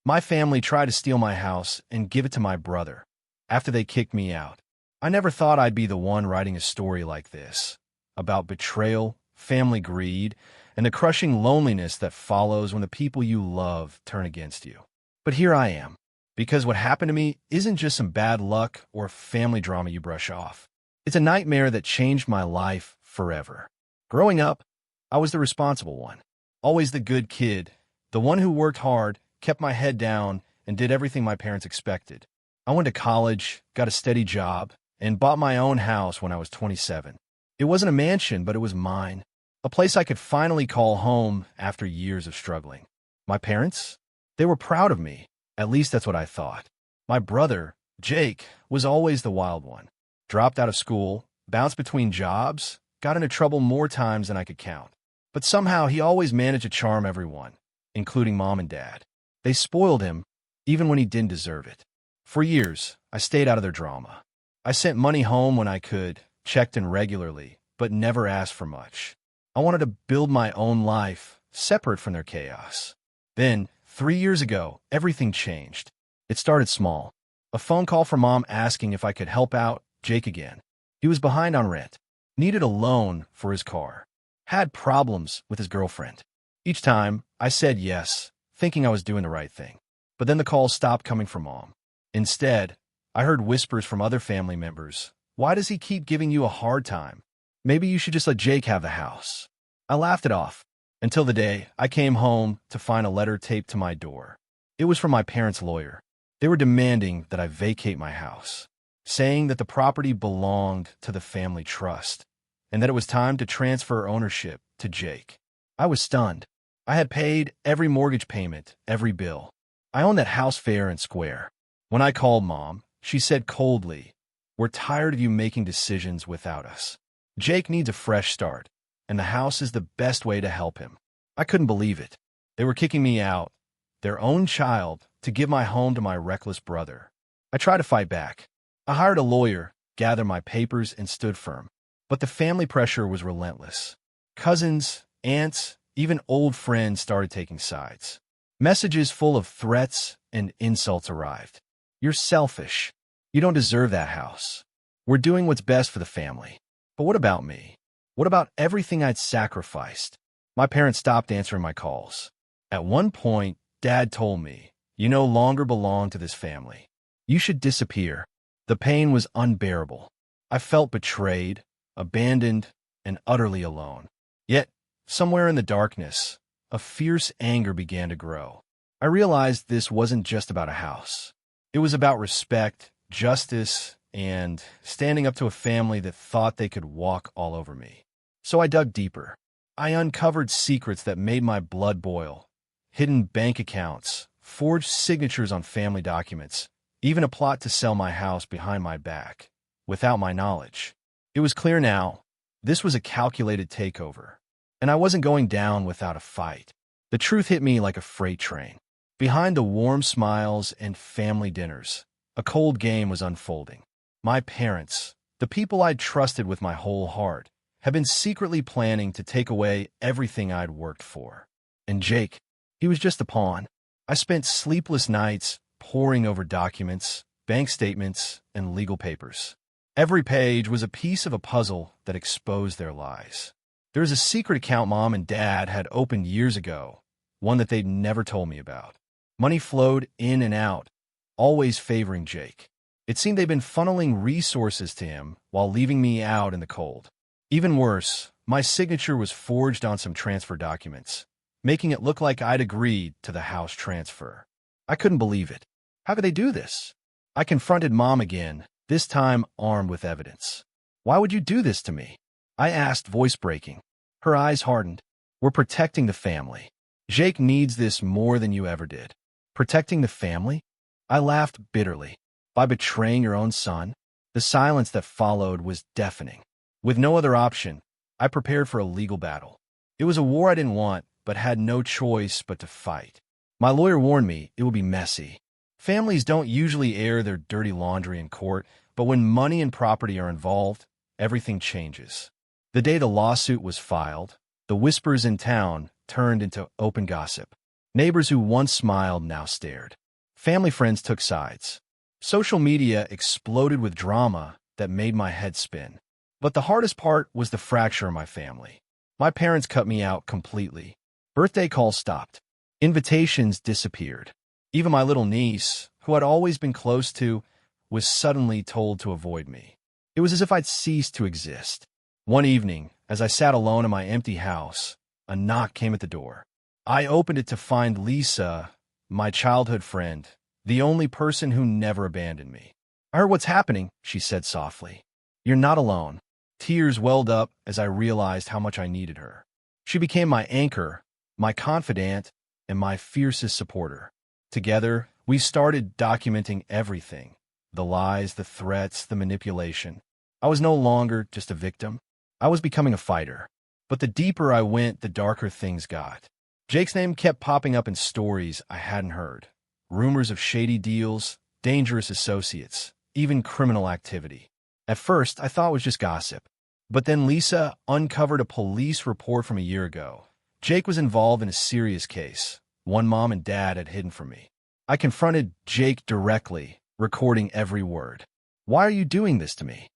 My family tried to steal my house and give it to my brother after they kicked me out. I never thought I'd be the one writing a story like this, about betrayal, family greed, and the crushing loneliness that follows when the people you love turn against you. But here I am, because what happened to me isn't just some bad luck or family drama you brush off. It's a nightmare that changed my life forever. Growing up, I was the responsible one, always the good kid, the one who worked hard, kept my head down, and did everything my parents expected. I went to college, got a steady job, and bought my own house when I was 27. It wasn't a mansion, but it was mine, a place I could finally call home after years of struggling. My parents? They were proud of me. At least that's what I thought. My brother, Jake, was always the wild one. Dropped out of school, bounced between jobs, got into trouble more times than I could count. But somehow he always managed to charm everyone, including mom and dad. They spoiled him, even when he didn't deserve it. For years, I stayed out of their drama. I sent money home when I could, checked in regularly, but never asked for much. I wanted to build my own life, separate from their chaos. Then, 3 years ago, everything changed. It started small. A phone call from mom asking if I could help out Jake again. He was behind on rent, needed a loan for his car, had problems with his girlfriend. Each time, I said yes, thinking I was doing the right thing. But then the calls stopped coming from mom. Instead, I heard whispers from other family members. Why does he keep giving you a hard time? Maybe you should just let Jake have the house. I laughed it off, until the day I came home to find a letter taped to my door. It was from my parents' lawyer. They were demanding that I vacate my house, saying that the property belonged to the family trust, and that it was time to transfer ownership to Jake. I was stunned. I had paid every mortgage payment, every bill. I owned that house fair and square. When I called mom, she said coldly, "We're tired of you making decisions without us. Jake needs a fresh start, and the house is the best way to help him." I couldn't believe it. They were kicking me out, their own child, to give my home to my reckless brother. I tried to fight back. I hired a lawyer, gathered my papers, and stood firm. But the family pressure was relentless. Cousins, aunts, even old friends started taking sides. Messages full of threats and insults arrived. "You're selfish. You don't deserve that house. We're doing what's best for the family." But what about me? What about everything I'd sacrificed? My parents stopped answering my calls. At one point, Dad told me, "You no longer belong to this family. You should disappear." The pain was unbearable. I felt betrayed, abandoned, and utterly alone. Yet, somewhere in the darkness, a fierce anger began to grow. I realized this wasn't just about a house. It was about respect, justice, and standing up to a family that thought they could walk all over me. So I dug deeper. I uncovered secrets that made my blood boil. Hidden bank accounts, forged signatures on family documents, even a plot to sell my house behind my back, without my knowledge. It was clear now, this was a calculated takeover, and I wasn't going down without a fight. The truth hit me like a freight train. Behind the warm smiles and family dinners, a cold game was unfolding. My parents, the people I'd trusted with my whole heart, had been secretly planning to take away everything I'd worked for. And Jake, he was just a pawn. I spent sleepless nights poring over documents, bank statements, and legal papers. Every page was a piece of a puzzle that exposed their lies. There was a secret account Mom and Dad had opened years ago, one that they'd never told me about. Money flowed in and out, always favoring Jake. It seemed they'd been funneling resources to him while leaving me out in the cold. Even worse, my signature was forged on some transfer documents, making it look like I'd agreed to the house transfer. I couldn't believe it. How could they do this? I confronted Mom again, this time armed with evidence. "Why would you do this to me?" I asked, voice breaking. Her eyes hardened. "We're protecting the family. Jake needs this more than you ever did." Protecting the family? I laughed bitterly. By betraying your own son? The silence that followed was deafening. With no other option, I prepared for a legal battle. It was a war I didn't want, but had no choice but to fight. My lawyer warned me it would be messy. Families don't usually air their dirty laundry in court, but when money and property are involved, everything changes. The day the lawsuit was filed, the whispers in town turned into open gossip. Neighbors who once smiled now stared. Family friends took sides. Social media exploded with drama that made my head spin. But the hardest part was the fracture in my family. My parents cut me out completely. Birthday calls stopped. Invitations disappeared. Even my little niece, who I'd always been close to, was suddenly told to avoid me. It was as if I'd ceased to exist. One evening, as I sat alone in my empty house, a knock came at the door. I opened it to find Lisa, my childhood friend, the only person who never abandoned me. "I heard what's happening," she said softly. "You're not alone." Tears welled up as I realized how much I needed her. She became my anchor, my confidant, and my fiercest supporter. Together, we started documenting everything: the lies, the threats, the manipulation. I was no longer just a victim. I was becoming a fighter. But the deeper I went, the darker things got. Jake's name kept popping up in stories I hadn't heard. Rumors of shady deals, dangerous associates, even criminal activity. At first, I thought it was just gossip. But then Lisa uncovered a police report from a year ago. Jake was involved in a serious case, one Mom and Dad had hidden from me. I confronted Jake directly, recording every word. "Why are you doing this to me?"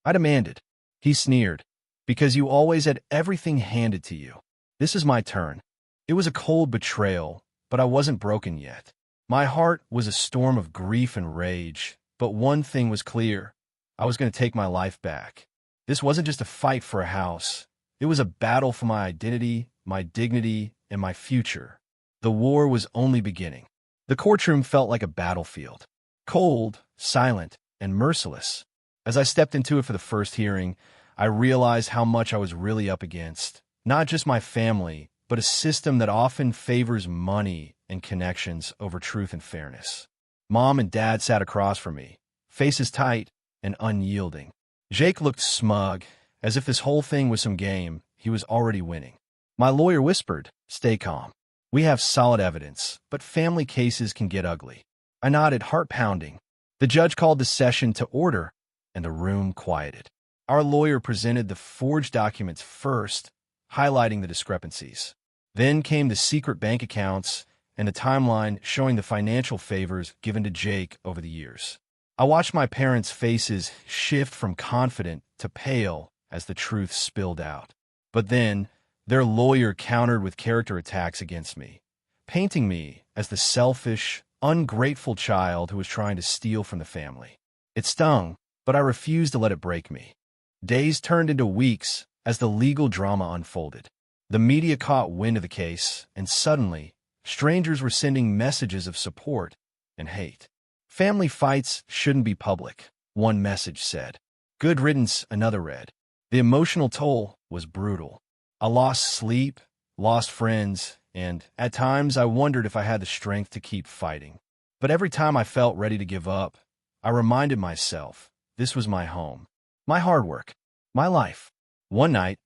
I demanded. He sneered. "Because you always had everything handed to you. This is my turn." It was a cold betrayal, but I wasn't broken yet. My heart was a storm of grief and rage, but one thing was clear: I was going to take my life back. This wasn't just a fight for a house. It was a battle for my identity, my dignity, and my future. The war was only beginning. The courtroom felt like a battlefield. Cold, silent, and merciless. As I stepped into it for the first hearing, I realized how much I was really up against. Not just my family, but a system that often favors money and connections over truth and fairness. Mom and Dad sat across from me, faces tight and unyielding. Jake looked smug, as if this whole thing was some game he was already winning. My lawyer whispered, "Stay calm. We have solid evidence, but family cases can get ugly." I nodded, heart pounding. The judge called the session to order, and the room quieted. Our lawyer presented the forged documents first, highlighting the discrepancies. Then came the secret bank accounts and a timeline showing the financial favors given to Jake over the years. I watched my parents' faces shift from confident to pale as the truth spilled out. But then, their lawyer countered with character attacks against me, painting me as the selfish, ungrateful child who was trying to steal from the family. It stung, but I refused to let it break me. Days turned into weeks as the legal drama unfolded. The media caught wind of the case, and suddenly, strangers were sending messages of support and hate. "Family fights shouldn't be public," one message said. "Good riddance," another read. The emotional toll was brutal. I lost sleep, lost friends, and at times I wondered if I had the strength to keep fighting. But every time I felt ready to give up, I reminded myself this was my home, my hard work, my life. One night,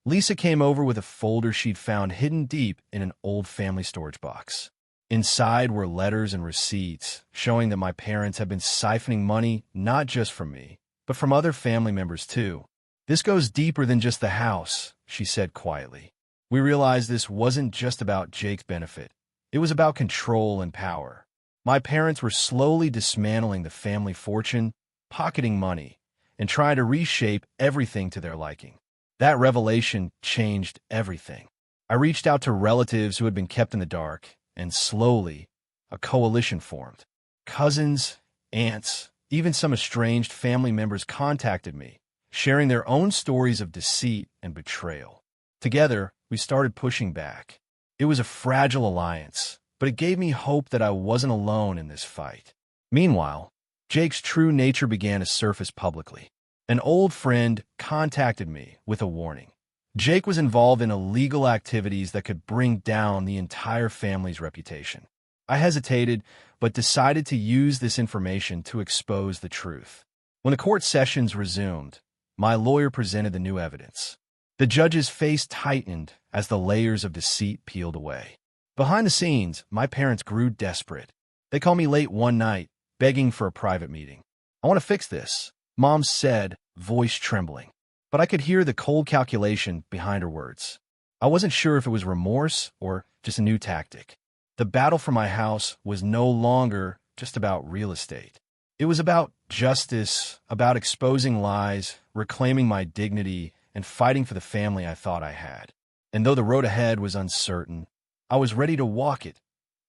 Lisa came over with a folder she'd found hidden deep in an old family storage box. Inside were letters and receipts showing that my parents had been siphoning money not just from me, but from other family members too. "This goes deeper than just the house," she said quietly. We realized this wasn't just about Jake's benefit. It was about control and power. My parents were slowly dismantling the family fortune, pocketing money, and trying to reshape everything to their liking. That revelation changed everything. I reached out to relatives who had been kept in the dark, and slowly, a coalition formed. Cousins, aunts, even some estranged family members contacted me, sharing their own stories of deceit and betrayal. Together, we started pushing back. It was a fragile alliance, but it gave me hope that I wasn't alone in this fight. Meanwhile, Jake's true nature began to surface publicly. An old friend contacted me with a warning. Jake was involved in illegal activities that could bring down the entire family's reputation. I hesitated, but decided to use this information to expose the truth. When the court sessions resumed, my lawyer presented the new evidence. The judge's face tightened as the layers of deceit peeled away. Behind the scenes, my parents grew desperate. They called me late one night, begging for a private meeting. "I want to fix this," Mom said, voice trembling. But I could hear the cold calculation behind her words. I wasn't sure if it was remorse or just a new tactic. The battle for my house was no longer just about real estate. It was about justice, about exposing lies, reclaiming my dignity, and fighting for the family I thought I had. And though the road ahead was uncertain, I was ready to walk it,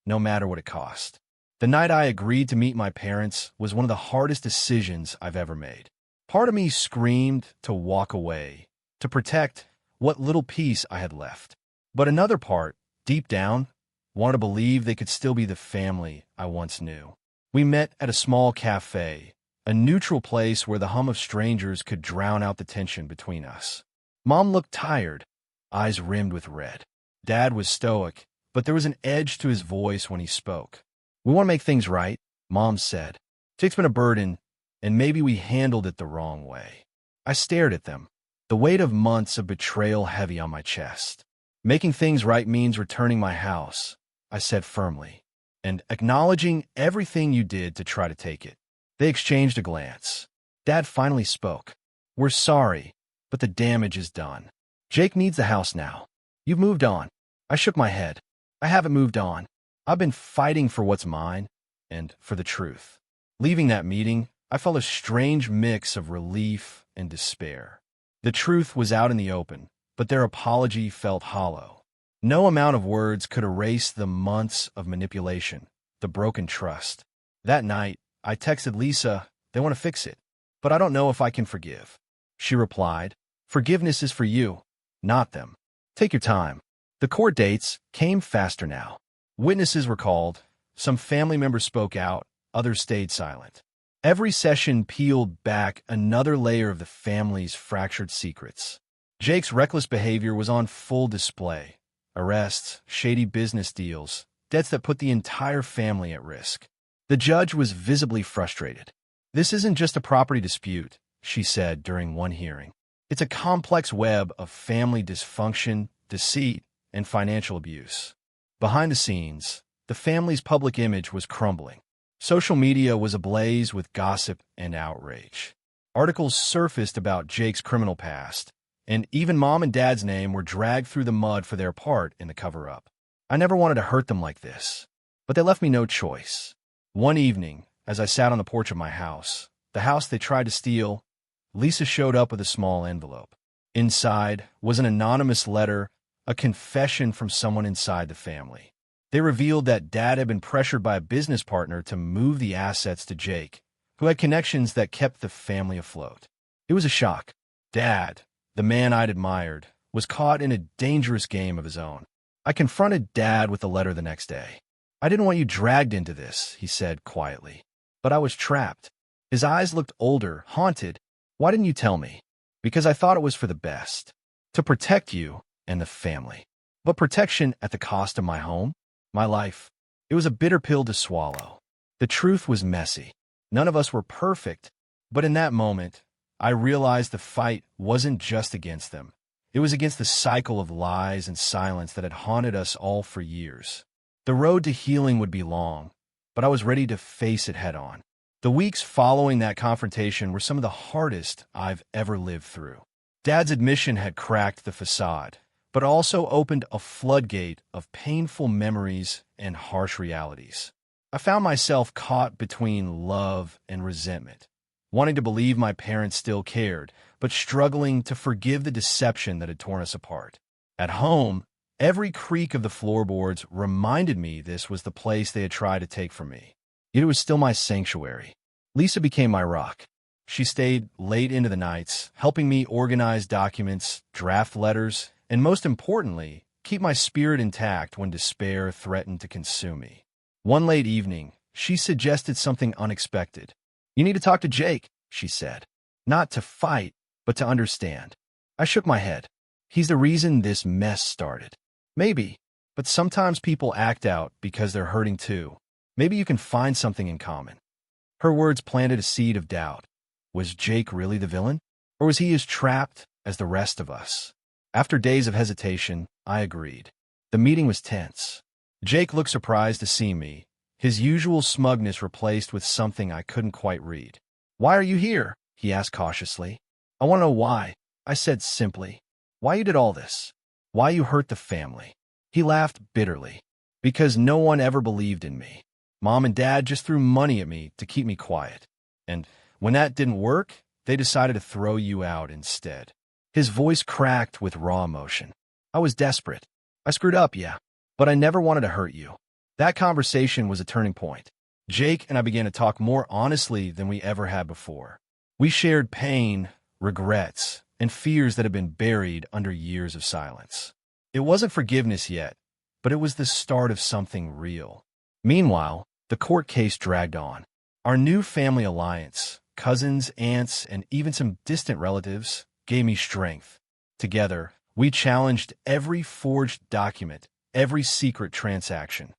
no matter what it cost. The night I agreed to meet my parents was one of the hardest decisions I've ever made. Part of me screamed to walk away, to protect what little peace I had left. But another part, deep down, wanted to believe they could still be the family I once knew. We met at a small cafe, a neutral place where the hum of strangers could drown out the tension between us. Mom looked tired, eyes rimmed with red. Dad was stoic, but there was an edge to his voice when he spoke. "We want to make things right," Mom said. "Jake's been a burden, and maybe we handled it the wrong way." I stared at them, the weight of months of betrayal heavy on my chest. "Making things right means returning my house," I said firmly, "and acknowledging everything you did to try to take it." They exchanged a glance. Dad finally spoke. "We're sorry, but the damage is done. Jake needs the house now. You've moved on." I shook my head. "I haven't moved on. I've been fighting for what's mine and for the truth." Leaving that meeting, I felt a strange mix of relief and despair. The truth was out in the open, but their apology felt hollow. No amount of words could erase the months of manipulation, the broken trust. That night, I texted Lisa, "They want to fix it, but I don't know if I can forgive." She replied, "Forgiveness is for you, not them. Take your time." The court dates came faster now. Witnesses were called. Some family members spoke out, others stayed silent. Every session peeled back another layer of the family's fractured secrets. Jake's reckless behavior was on full display. Arrests, shady business deals, debts that put the entire family at risk. The judge was visibly frustrated. "This isn't just a property dispute," she said during one hearing. "It's a complex web of family dysfunction, deceit, and financial abuse." Behind the scenes, the family's public image was crumbling. Social media was ablaze with gossip and outrage. Articles surfaced about Jake's criminal past, and even Mom and Dad's name were dragged through the mud for their part in the cover-up. I never wanted to hurt them like this, but they left me no choice. One evening, as I sat on the porch of my house, the house they tried to steal, Lisa showed up with a small envelope. Inside was an anonymous letter, a confession from someone inside the family. They revealed that Dad had been pressured by a business partner to move the assets to Jake, who had connections that kept the family afloat. It was a shock. Dad, the man I'd admired, was caught in a dangerous game of his own. I confronted Dad with the letter the next day. "I didn't want you dragged into this," he said quietly. "But I was trapped." His eyes looked older, haunted. "Why didn't you tell me?" "Because I thought it was for the best. To protect you and the family. But protection at the cost of my home? My life?" It was a bitter pill to swallow. The truth was messy. None of us were perfect. But in that moment, I realized the fight wasn't just against them. It was against the cycle of lies and silence that had haunted us all for years. The road to healing would be long, but I was ready to face it head-on. The weeks following that confrontation were some of the hardest I've ever lived through. Dad's admission had cracked the facade, but also opened a floodgate of painful memories and harsh realities. I found myself caught between love and resentment, wanting to believe my parents still cared, but struggling to forgive the deception that had torn us apart. At home, every creak of the floorboards reminded me this was the place they had tried to take from me. Yet it was still my sanctuary. Lisa became my rock. She stayed late into the nights, helping me organize documents, draft letters, and most importantly, keep my spirit intact when despair threatened to consume me. One late evening, she suggested something unexpected. "You need to talk to Jake," she said. "Not to fight, but to understand." I shook my head. "He's the reason this mess started." "Maybe, but sometimes people act out because they're hurting too. Maybe you can find something in common." Her words planted a seed of doubt. Was Jake really the villain? Or was he as trapped as the rest of us? After days of hesitation, I agreed. The meeting was tense. Jake looked surprised to see me, his usual smugness replaced with something I couldn't quite read. "Why are you here?" he asked cautiously. "I want to know why," I said simply. "Why you did all this? Why you hurt the family?" He laughed bitterly. because no one ever believed in me. Mom and Dad just threw money at me to keep me quiet. And when that didn't work, they decided to throw you out instead. His voice cracked with raw emotion. I was desperate. I screwed up, yeah, but I never wanted to hurt you. That conversation was a turning point. Jake and I began to talk more honestly than we ever had before. We shared pain, regrets, and fears that had been buried under years of silence. It wasn't forgiveness yet, but it was the start of something real. Meanwhile, the court case dragged on. Our new family alliance, cousins, aunts, and even some distant relatives, gave me strength. Together, we challenged every forged document, every secret transaction.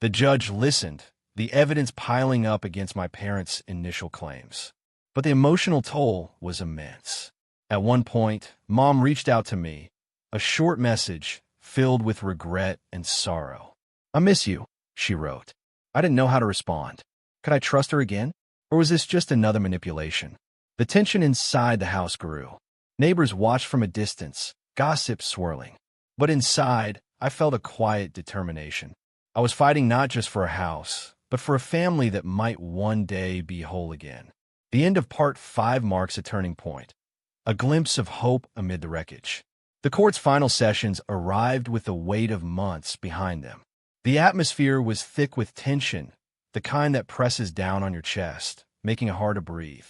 The judge listened, the evidence piling up against my parents' initial claims. But the emotional toll was immense. At one point, Mom reached out to me, a short message filled with regret and sorrow. "I miss you," she wrote. I didn't know how to respond. Could I trust her again? Or was this just another manipulation? The tension inside the house grew. Neighbors watched from a distance, gossip swirling. But inside, I felt a quiet determination. I was fighting not just for a house, but for a family that might one day be whole again. The end of Part 5 marks a turning point, a glimpse of hope amid the wreckage. The court's final sessions arrived with the weight of months behind them. The atmosphere was thick with tension, the kind that presses down on your chest, making it hard to breathe.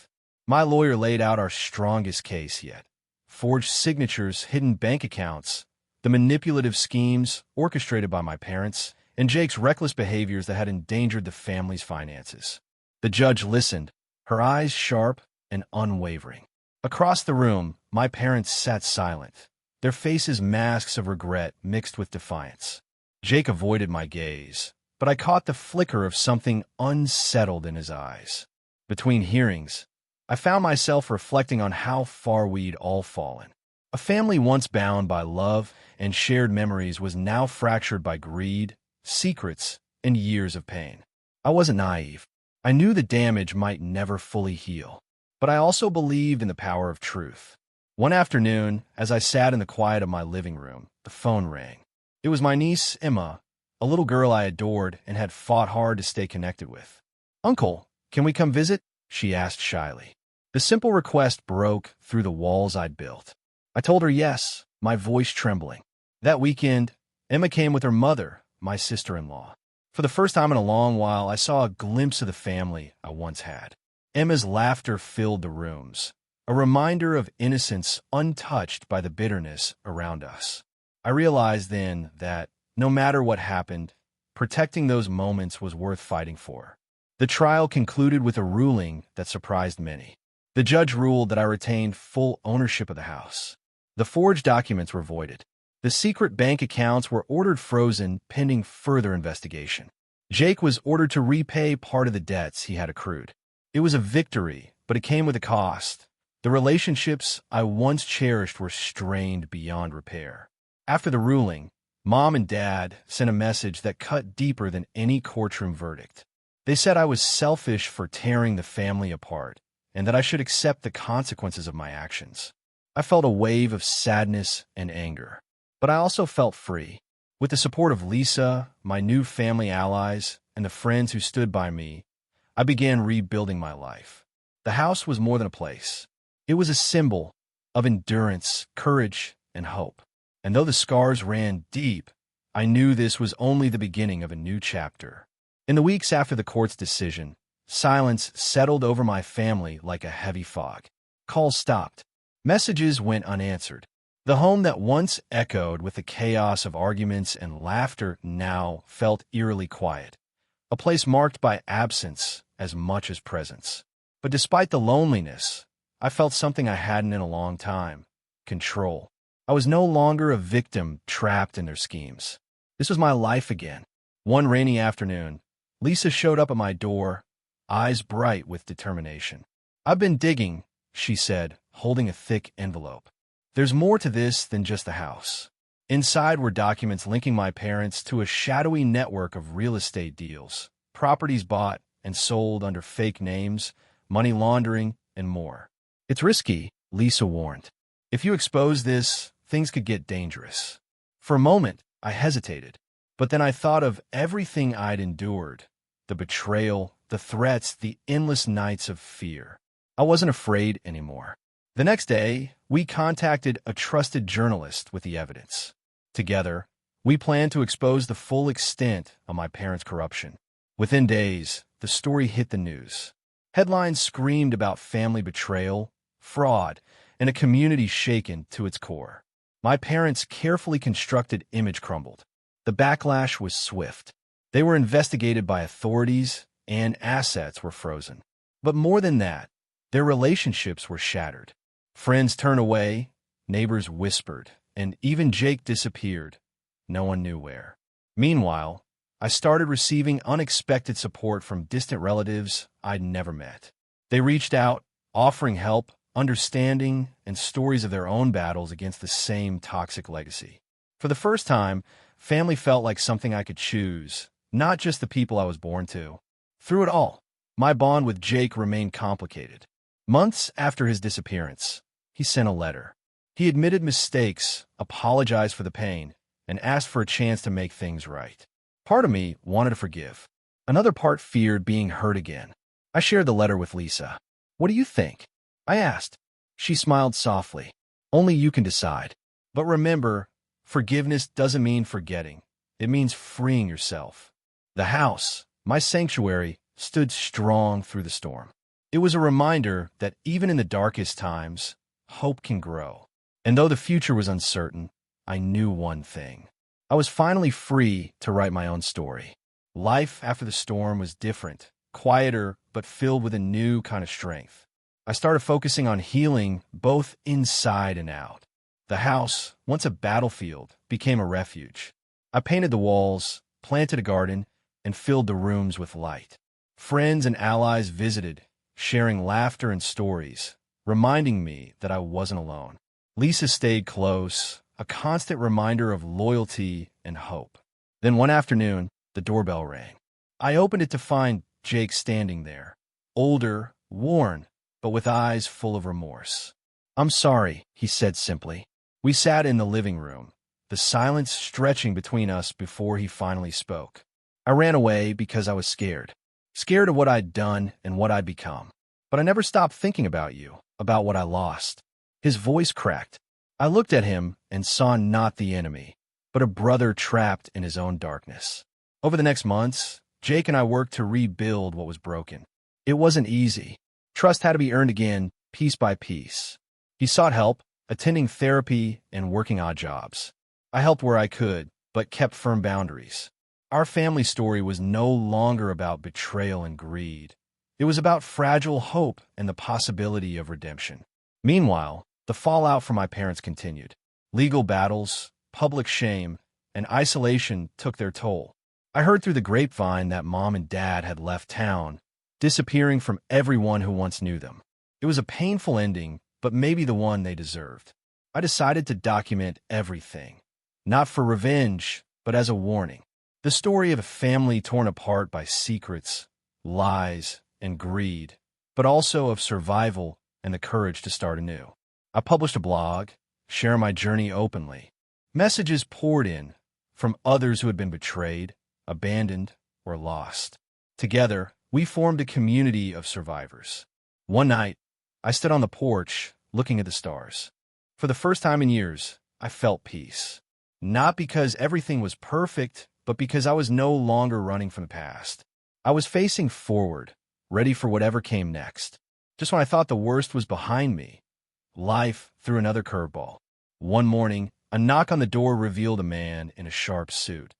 My lawyer laid out our strongest case yet. Forged signatures, hidden bank accounts, the manipulative schemes orchestrated by my parents, and Jake's reckless behaviors that had endangered the family's finances. The judge listened, her eyes sharp and unwavering. Across the room, my parents sat silent, their faces masks of regret mixed with defiance. Jake avoided my gaze, but I caught the flicker of something unsettled in his eyes. Between hearings, I found myself reflecting on how far we'd all fallen. A family once bound by love and shared memories was now fractured by greed, secrets, and years of pain. I wasn't naive. I knew the damage might never fully heal, but I also believed in the power of truth. One afternoon, as I sat in the quiet of my living room, the phone rang. It was my niece, Emma, a little girl I adored and had fought hard to stay connected with. "Uncle, can we come visit?" she asked shyly. The simple request broke through the walls I'd built. I told her yes, my voice trembling. That weekend, Emma came with her mother, my sister-in-law. For the first time in a long while, I saw a glimpse of the family I once had. Emma's laughter filled the rooms, a reminder of innocence untouched by the bitterness around us. I realized then that, no matter what happened, protecting those moments was worth fighting for. The trial concluded with a ruling that surprised many. The judge ruled that I retained full ownership of the house. The forged documents were voided. The secret bank accounts were ordered frozen pending further investigation. Jake was ordered to repay part of the debts he had accrued. It was a victory, but it came with a cost. The relationships I once cherished were strained beyond repair. After the ruling, Mom and Dad sent a message that cut deeper than any courtroom verdict. They said I was selfish for tearing the family apart, and that I should accept the consequences of my actions. I felt a wave of sadness and anger, but I also felt free. With the support of Lisa, my new family allies, and the friends who stood by me, I began rebuilding my life. The house was more than a place. It was a symbol of endurance, courage, and hope. And though the scars ran deep, I knew this was only the beginning of a new chapter. In the weeks after the court's decision, silence settled over my family like a heavy fog. Calls stopped. Messages went unanswered. The home that once echoed with the chaos of arguments and laughter now felt eerily quiet, a place marked by absence as much as presence. But despite the loneliness, I felt something I hadn't in a long time: control. I was no longer a victim trapped in their schemes. This was my life again. One rainy afternoon, Lisa showed up at my door, eyes bright with determination. "I've been digging," she said, holding a thick envelope. "There's more to this than just the house." Inside were documents linking my parents to a shadowy network of real estate deals, properties bought and sold under fake names, money laundering, and more. "It's risky," Lisa warned. "If you expose this, things could get dangerous." For a moment, I hesitated. But then I thought of everything I'd endured, the betrayal, the threats, the endless nights of fear. I wasn't afraid anymore. The next day, we contacted a trusted journalist with the evidence. Together, we planned to expose the full extent of my parents' corruption. Within days, the story hit the news. Headlines screamed about family betrayal, fraud, and a community shaken to its core. My parents' carefully constructed image crumbled. The backlash was swift. They were investigated by authorities, and assets were frozen. But more than that, their relationships were shattered. Friends turned away, neighbors whispered, and even Jake disappeared. No one knew where. Meanwhile, I started receiving unexpected support from distant relatives I'd never met. They reached out, offering help, understanding, and stories of their own battles against the same toxic legacy. For the first time, family felt like something I could choose, not just the people I was born to. Through it all, my bond with Jake remained complicated. Months after his disappearance, he sent a letter. He admitted mistakes, apologized for the pain, and asked for a chance to make things right. Part of me wanted to forgive. Another part feared being hurt again. I shared the letter with Lisa. "What do you think?" I asked. She smiled softly. "Only you can decide. But remember, forgiveness doesn't mean forgetting. It means freeing yourself." The house, my sanctuary, stood strong through the storm. It was a reminder that even in the darkest times, hope can grow. And though the future was uncertain, I knew one thing. I was finally free to write my own story. Life after the storm was different, quieter, but filled with a new kind of strength. I started focusing on healing both inside and out. The house, once a battlefield, became a refuge. I painted the walls, planted a garden, and filled the rooms with light. Friends and allies visited, sharing laughter and stories, reminding me that I wasn't alone. Lisa stayed close, a constant reminder of loyalty and hope. Then one afternoon, the doorbell rang. I opened it to find Jake standing there, older, worn, but with eyes full of remorse. "I'm sorry," he said simply. We sat in the living room, the silence stretching between us before he finally spoke. "I ran away because I was scared. Scared of what I'd done and what I'd become. But I never stopped thinking about you, about what I lost." His voice cracked. I looked at him and saw not the enemy, but a brother trapped in his own darkness. Over the next months, Jake and I worked to rebuild what was broken. It wasn't easy. Trust had to be earned again, piece by piece. He sought help, attending therapy and working odd jobs. I helped where I could, but kept firm boundaries. Our family story was no longer about betrayal and greed. It was about fragile hope and the possibility of redemption. Meanwhile, the fallout from my parents continued. Legal battles, public shame, and isolation took their toll. I heard through the grapevine that Mom and Dad had left town, disappearing from everyone who once knew them. It was a painful ending, but maybe the one they deserved. I decided to document everything, not for revenge, but as a warning. The story of a family torn apart by secrets, lies, and greed, but also of survival and the courage to start anew. I published a blog, sharing my journey openly. Messages poured in from others who had been betrayed, abandoned, or lost. Together, we formed a community of survivors. One night, I stood on the porch, looking at the stars. For the first time in years, I felt peace. Not because everything was perfect, but because I was no longer running from the past. I was facing forward, ready for whatever came next. Just when I thought the worst was behind me, life threw another curveball. One morning, a knock on the door revealed a man in a sharp suit,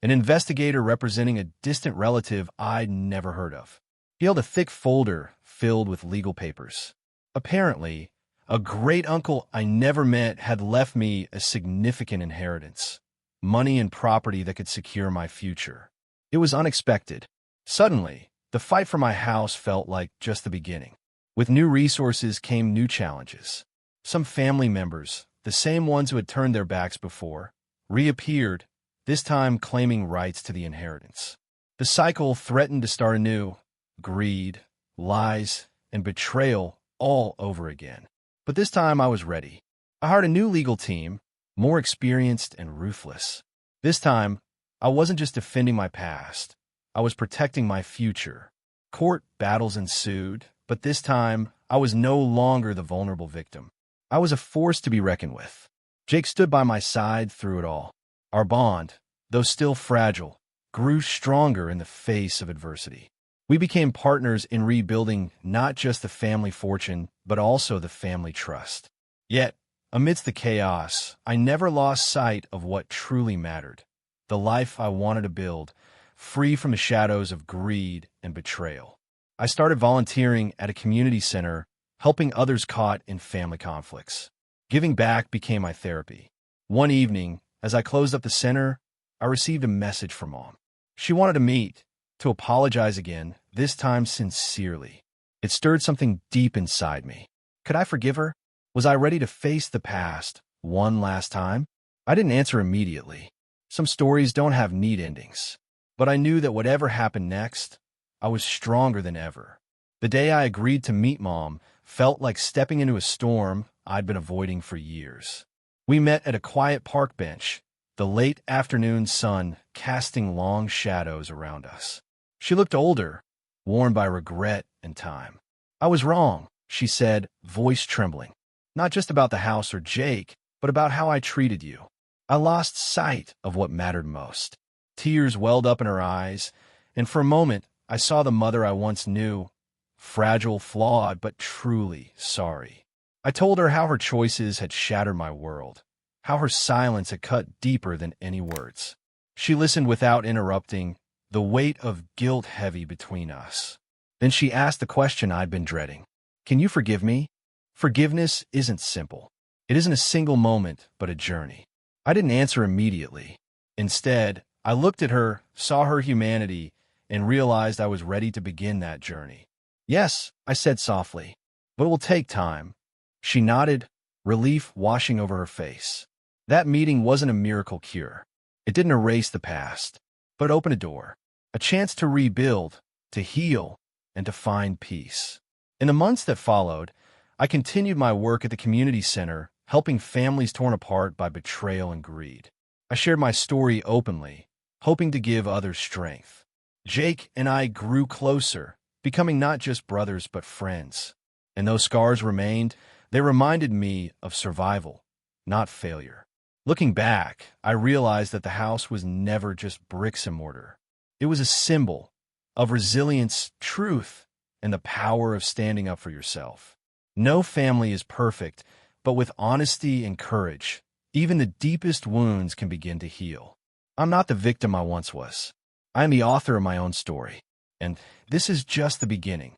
an investigator representing a distant relative I'd never heard of. He held a thick folder filled with legal papers. Apparently, a great-uncle I never met had left me a significant inheritance, money and property that could secure my future. It was unexpected. Suddenly, the fight for my house felt like just the beginning. With new resources came new challenges. Some family members, the same ones who had turned their backs before, reappeared, this time claiming rights to the inheritance. The cycle threatened to start anew, greed, lies, and betrayal all over again. But this time I was ready. I hired a new legal team, more experienced and ruthless. This time, I wasn't just defending my past. I was protecting my future. Court battles ensued, but this time, I was no longer the vulnerable victim. I was a force to be reckoned with. Jake stood by my side through it all. Our bond, though still fragile, grew stronger in the face of adversity. We became partners in rebuilding not just the family fortune, but also the family trust. Yet, amidst the chaos, I never lost sight of what truly mattered: the life I wanted to build, free from the shadows of greed and betrayal. I started volunteering at a community center, helping others caught in family conflicts. Giving back became my therapy. One evening, as I closed up the center, I received a message from Mom. She wanted to meet, to apologize again, this time sincerely. It stirred something deep inside me. Could I forgive her? Was I ready to face the past one last time? I didn't answer immediately. Some stories don't have neat endings. But I knew that whatever happened next, I was stronger than ever. The day I agreed to meet Mom felt like stepping into a storm I'd been avoiding for years. We met at a quiet park bench, the late afternoon sun casting long shadows around us. She looked older, worn by regret and time. I was wrong, she said, voice trembling. Not just about the house or Jake, but about how I treated you. I lost sight of what mattered most. Tears welled up in her eyes, and for a moment I saw the mother I once knew, fragile, flawed, but truly sorry. I told her how her choices had shattered my world, how her silence had cut deeper than any words. She listened without interrupting, the weight of guilt heavy between us. Then she asked the question I'd been dreading. Can you forgive me? Forgiveness isn't simple. It isn't a single moment, but a journey. I didn't answer immediately. Instead, I looked at her, saw her humanity, and realized I was ready to begin that journey. Yes, I said softly, but it will take time. She nodded, relief washing over her face. That meeting wasn't a miracle cure. It didn't erase the past, but it opened a door, a chance to rebuild, to heal, and to find peace. In the months that followed, I continued my work at the community center, helping families torn apart by betrayal and greed. I shared my story openly, hoping to give others strength. Jake and I grew closer, becoming not just brothers but friends. And though scars remained, they reminded me of survival, not failure. Looking back, I realized that the house was never just bricks and mortar. It was a symbol of resilience, truth, and the power of standing up for yourself. No family is perfect, but with honesty and courage, even the deepest wounds can begin to heal. I'm not the victim I once was. I am the author of my own story, and this is just the beginning.